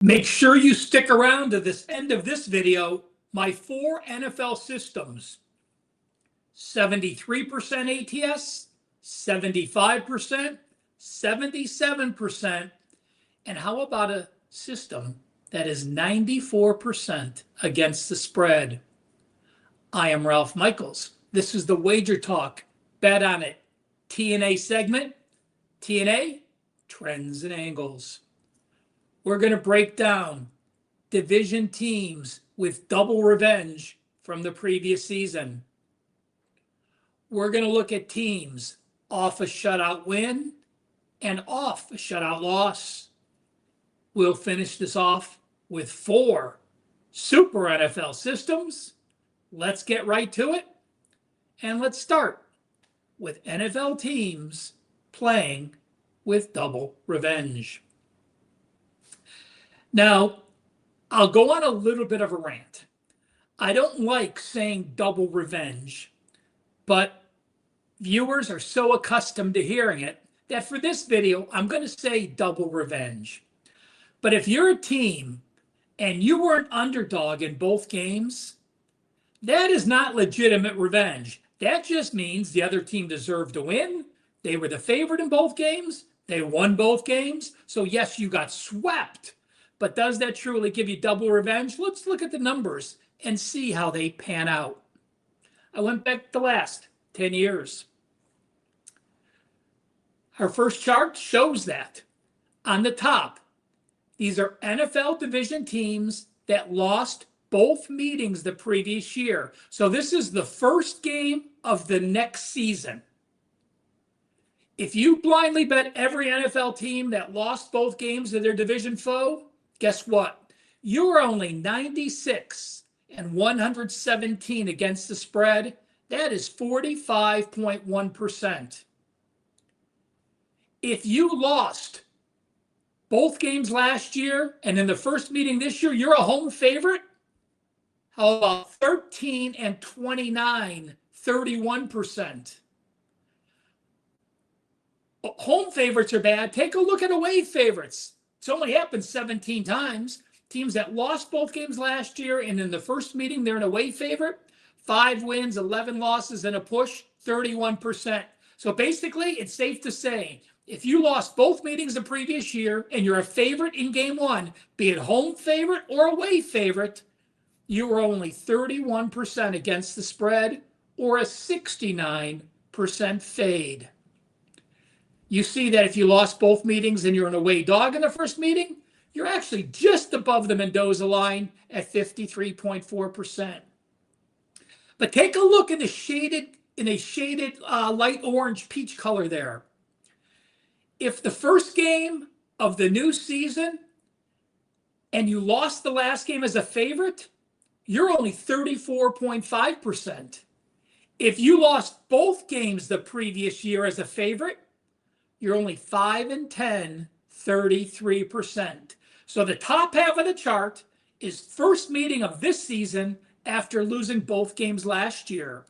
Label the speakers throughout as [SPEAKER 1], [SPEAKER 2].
[SPEAKER 1] Make sure you stick around to this end of this video. My 4 NFL systems: 73% ATS, 75%, 77%, and how about a system that is 94% against the spread? I am Ralph Michaels. This is the Wager Talk Bet on It TNA segment. TNA, Trends and Angles. We're going to break down division teams with double revenge from the previous season. We're going to look at teams off a shutout win and off a shutout loss. We'll finish this off with 4 super NFL systems. Let's get right to it. And let's start with NFL teams playing with double revenge. Now, I'll go on a little bit of a rant. I don't like saying double revenge, but viewers are so accustomed to hearing it that for this video, I'm going to say double revenge. But if you're a team and you were an underdog in both games, that is not legitimate revenge. That just means the other team deserved to win. They were the favorite in both games. They won both games. So yes, you got swept. But does that truly give you double revenge? Let's look at the numbers and see how they pan out. I went back the last 10 years. Our first chart shows that. On the top, these are NFL division teams that lost both meetings the previous year. So this is the first game of the next season. If you blindly bet every NFL team that lost both games of their division foe, guess what? You're only 96 and 117 against the spread. That is 45.1%. If you lost both games last year and in the first meeting this year, you're a home favorite. How about 13 and 29, 31%? Home favorites are bad. Take a look at away favorites. It's only happened 17 times. Teams that lost both games last year and in the first meeting, they're an away favorite. 5 wins, 11 losses, and a push, 31%. So basically, it's safe to say, if you lost both meetings the previous year and you're a favorite in game 1, be it home favorite or away favorite, you were only 31% against the spread or a 69% fade. You see that if you lost both meetings and you're an away dog in the first meeting, you're actually just above the Mendoza line at 53.4%. But take a look in a shaded light orange peach color there. If the first game of the new season and you lost the last game as a favorite, you're only 34.5%. If you lost both games the previous year as a favorite, you're only 5 and 10, 33%. So the top half of the chart is first meeting of this season after losing both games last year.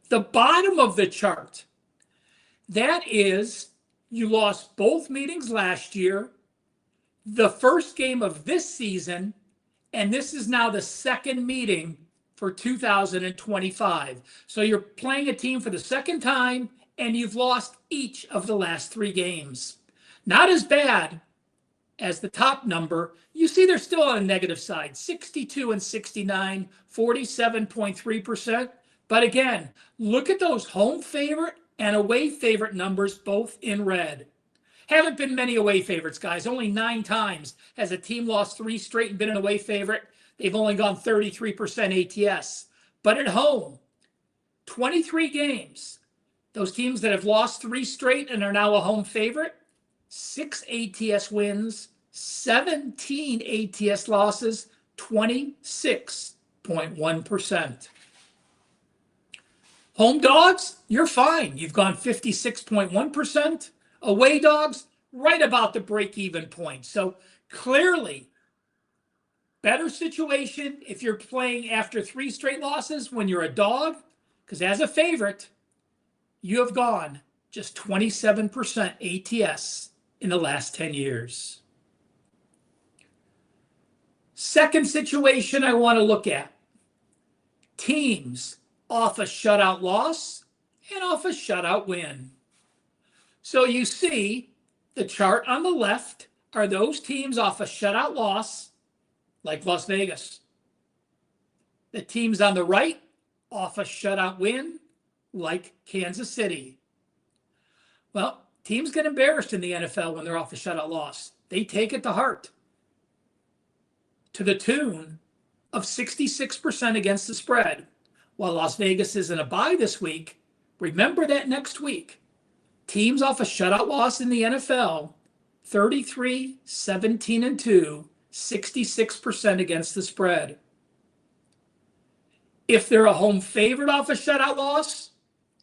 [SPEAKER 1] The bottom of the chart, that is, you lost both meetings last year, the first game of this season, and this is now the second meeting for 2025. So you're playing a team for the second time, and you've lost each of the last 3 games. Not as bad as the top number. You see they're still on the negative side, 62 and 69, 47.3%. But again, look at those home favorite and away favorite numbers, both in red. Haven't been many away favorites, guys. Only 9 times has a team lost 3 straight and been an away favorite. They've only gone 33% ATS. But at home, 23 games. Those teams that have lost 3 straight and are now a home favorite, 6 ATS wins, 17 ATS losses, 26.1%. Home dogs, you're fine. You've gone 56.1%. Away dogs, right about the break-even point. So clearly, better situation if you're playing after 3 straight losses when you're a dog, because as a favorite, you have gone just 27% ATS in the last 10 years. Second situation I want to look at. Teams off a shutout loss and off a shutout win. So you see the chart on the left are those teams off a shutout loss, like Las Vegas. The teams on the right off a shutout win, like Kansas City. Well, teams get embarrassed in the NFL when they're off a shutout loss. They take it to heart, to the tune of 66% against the spread. While Las Vegas is in a bye this week, remember that next week, teams off a shutout loss in the NFL, 33, 17, and 2, 66% against the spread. If they're a home favorite off a shutout loss,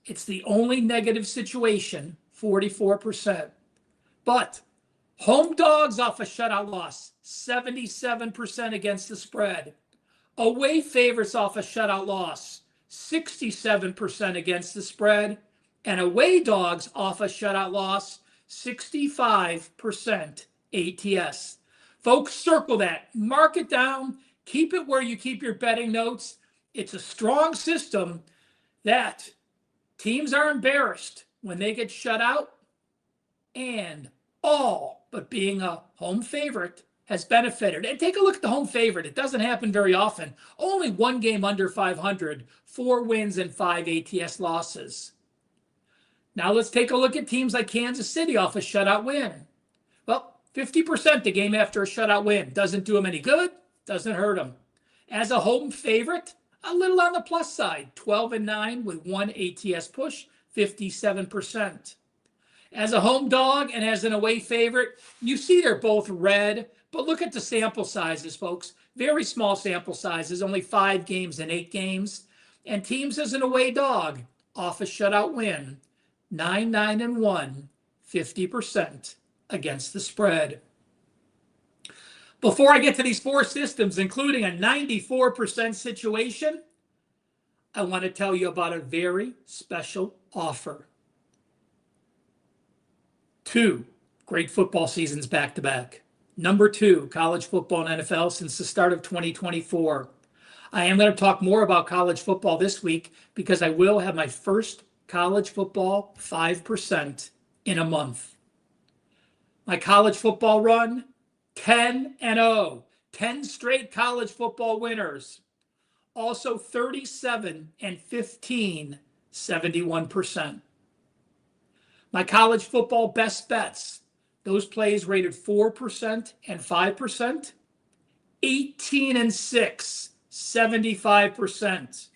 [SPEAKER 1] it's the only negative situation, 44%. But home dogs off a shutout loss, 77% against the spread. Away favorites off a shutout loss, 67% against the spread. And away dogs off a shutout loss, 65% ATS. Folks, circle that. Mark it down. Keep it where you keep your betting notes. It's a strong system that teams are embarrassed when they get shut out, and all but being a home favorite has benefited. And take a look at the home favorite. It doesn't happen very often. Only one game under 500, 4 wins and 5 ATS losses. Now let's take a look at teams like Kansas City off a shutout win. Well, 50% the game after a shutout win. Doesn't do them any good, doesn't hurt them. As a home favorite, a little on the plus side, 12-9 with 1 ATS push, 57%. As a home dog and as an away favorite, you see they're both red, but look at the sample sizes, folks. Very small sample sizes, only 5 games and 8 games. And teams as an away dog, off a shutout win, 9-9-1, 50% against the spread. Before I get to these 4 systems, including a 94% situation, I want to tell you about a very special offer. 2 great football seasons back to back. Number 2, college football and NFL since the start of 2024. I am going to talk more about college football this week because I will have my first college football 5% in a month. My college football run, 10-0, 10 straight college football winners. Also 37-15, 71%. My college football best bets, those plays rated 4% and 5%, 18-6, 75%.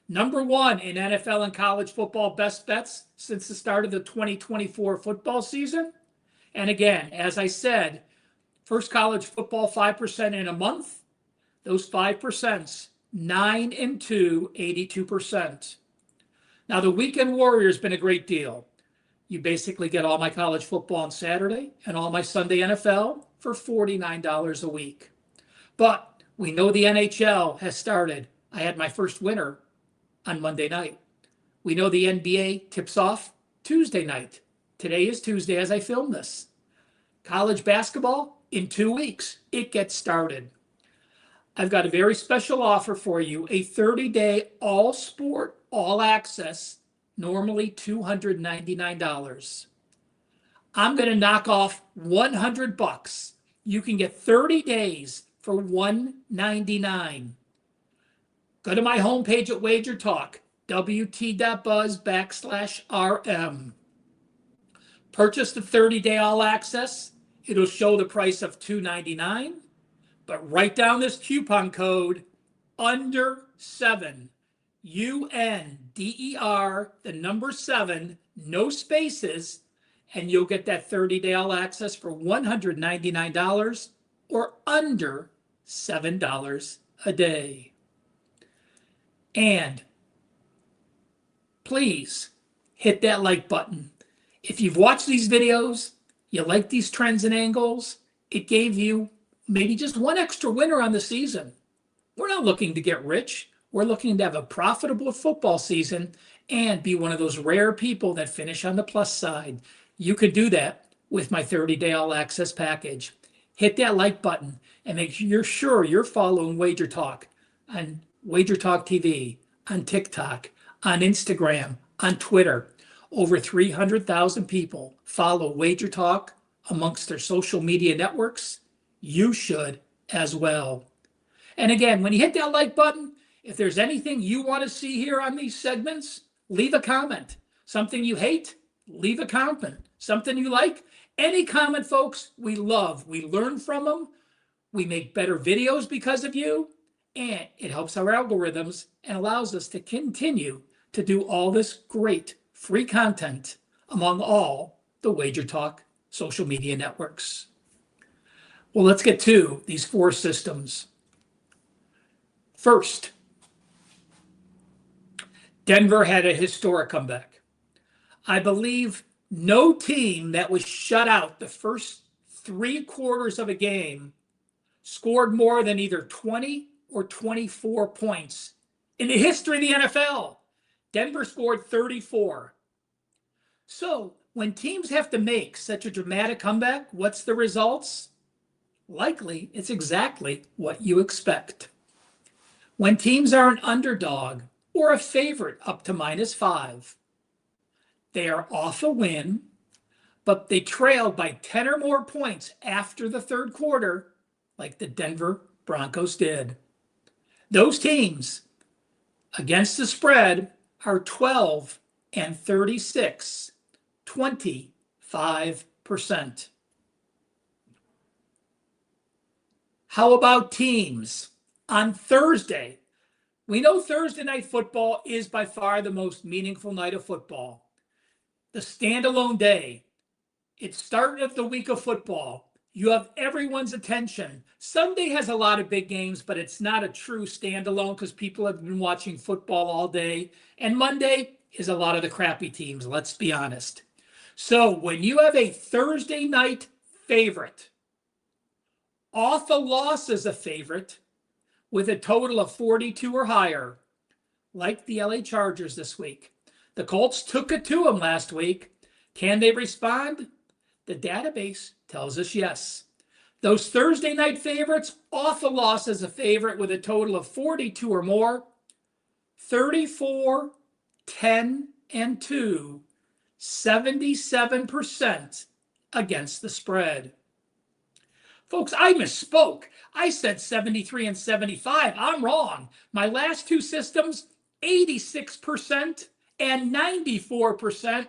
[SPEAKER 1] Number 1 in NFL and college football best bets since the start of the 2024 football season. And again, as I said, first college football 5% in a month. Those 5%, 9-2, 82%. Now the weekend warrior has been a great deal. You basically get all my college football on Saturday and all my Sunday NFL for $49 a week. But we know the NHL has started. I had my first winner on Monday night. We know the NBA tips off Tuesday night. Today is Tuesday as I film this. College basketball, in 2 weeks, it gets started. I've got a very special offer for you, a 30-day all sport, all access, normally $299. I'm going to knock off $100. You can get 30 days for $199. Go to my homepage at WagerTalk, wt.buzz/RM. Purchase the 30-day all access. It'll show the price of $299, but write down this coupon code under 7, UNDER, the number 7, no spaces, and you'll get that 30-day all access for $199 or under $7 a day. And please hit that like button. If you've watched these videos, you like these trends and angles, it gave you maybe just one extra winner on the season. We're not looking to get rich. We're looking to have a profitable football season and be one of those rare people that finish on the plus side. You could do that with my 30-day all access package. hit that like button and make sure you're following Wager Talk on Wager Talk TV, on TikTok, on Instagram, on Twitter. Over 300,000 people follow Wager Talk amongst their social media networks. You should as well. And again, when you hit that like button, if there's anything you want to see here on these segments, leave a comment. Something you hate, leave a comment. Something you like, any comment, folks, we love. We learn from them. We make better videos because of you. And it helps our algorithms and allows us to continue to do all this great free content among all the Wager Talk social media networks. Well, let's get to these four systems. First, Denver had a historic comeback. I believe no team that was shut out the first 3 quarters of a game scored more than either 20 or 24 points in the history of the NFL. Denver scored 34. So when teams have to make such a dramatic comeback, what's the results? Likely, it's exactly what you expect. When teams are an underdog or a favorite up to -5, they are off a win, but they trailed by 10 or more points after the third quarter, like the Denver Broncos did. Those teams against the spread are 12-36, 25%. How about teams on Thursday? We know Thursday night football is by far the most meaningful night of football. The standalone day. It's start of the week of football. You have everyone's attention. Sunday has a lot of big games, but it's not a true standalone because people have been watching football all day. And Monday is a lot of the crappy teams, let's be honest. So when you have a Thursday night favorite, off a loss as a favorite, with a total of 42 or higher, like the LA Chargers this week. The Colts took it to them last week. Can they respond? The database tells us yes. Those Thursday night favorites, off a loss as a favorite with a total of 42 or more, 34, 10, and 2, 77% against the spread. Folks, I misspoke. I said 73 and 75. I'm wrong. My last two systems, 86% and 94%.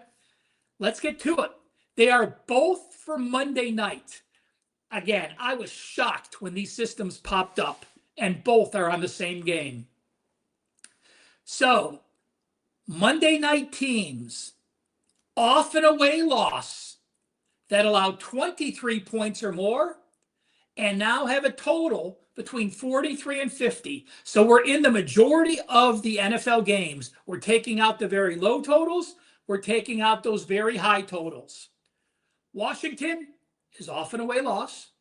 [SPEAKER 1] Let's get to it. They are both for Monday night. Again, I was shocked when these systems popped up, and both are on the same game. So, Monday night teams, off an away loss that allowed 23 points or more, and now have a total between 43 and 50. So we're in the majority of the NFL games. We're taking out the very low totals. We're taking out those very high totals. Washington is off an away loss.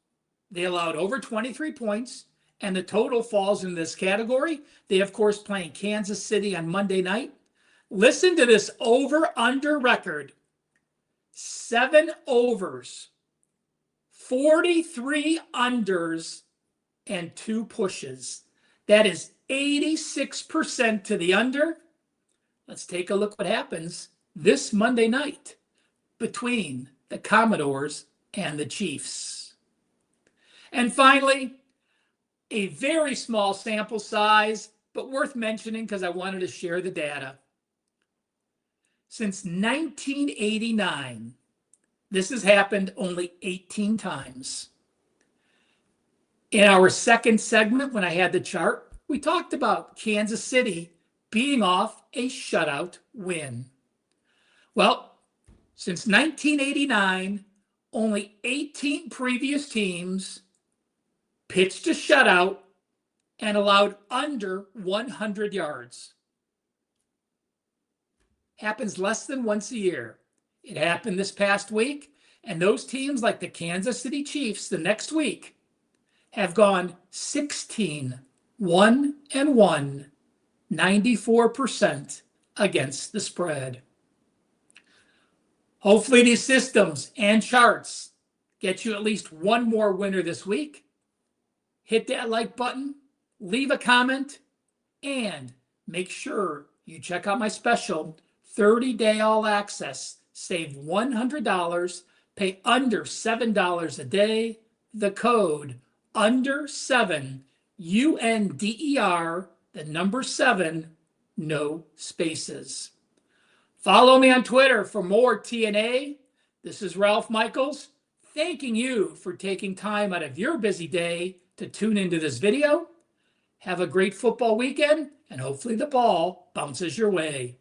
[SPEAKER 1] They allowed over 23 points, and the total falls in this category. They, of course, playing Kansas City on Monday night. Listen to this over-under record. 7 overs. 43 unders and 2 pushes. That is 86% to the under. Let's take a look what happens this Monday night between the Commodores and the Chiefs. And finally, a very small sample size, but worth mentioning because I wanted to share the data. Since 1989, this has happened only 18 times. In our second segment, when I had the chart, we talked about Kansas City being off a shutout win. Well, since 1989, only 18 previous teams pitched a shutout and allowed under 100 yards. Happens less than once a year. It happened this past week, and those teams like the Kansas City Chiefs the next week have gone 16-1-1, 94% against the spread. Hopefully these systems and charts get you at least one more winner this week. Hit that like button, leave a comment, and make sure you check out my special 30-day all access. Save $100, pay under $7 a day. The code under7, UNDER, the number 7, no spaces. Follow me on Twitter for more TNA. This is Ralph Michaels, thanking you for taking time out of your busy day to tune into this video. Have a great football weekend, and hopefully the ball bounces your way.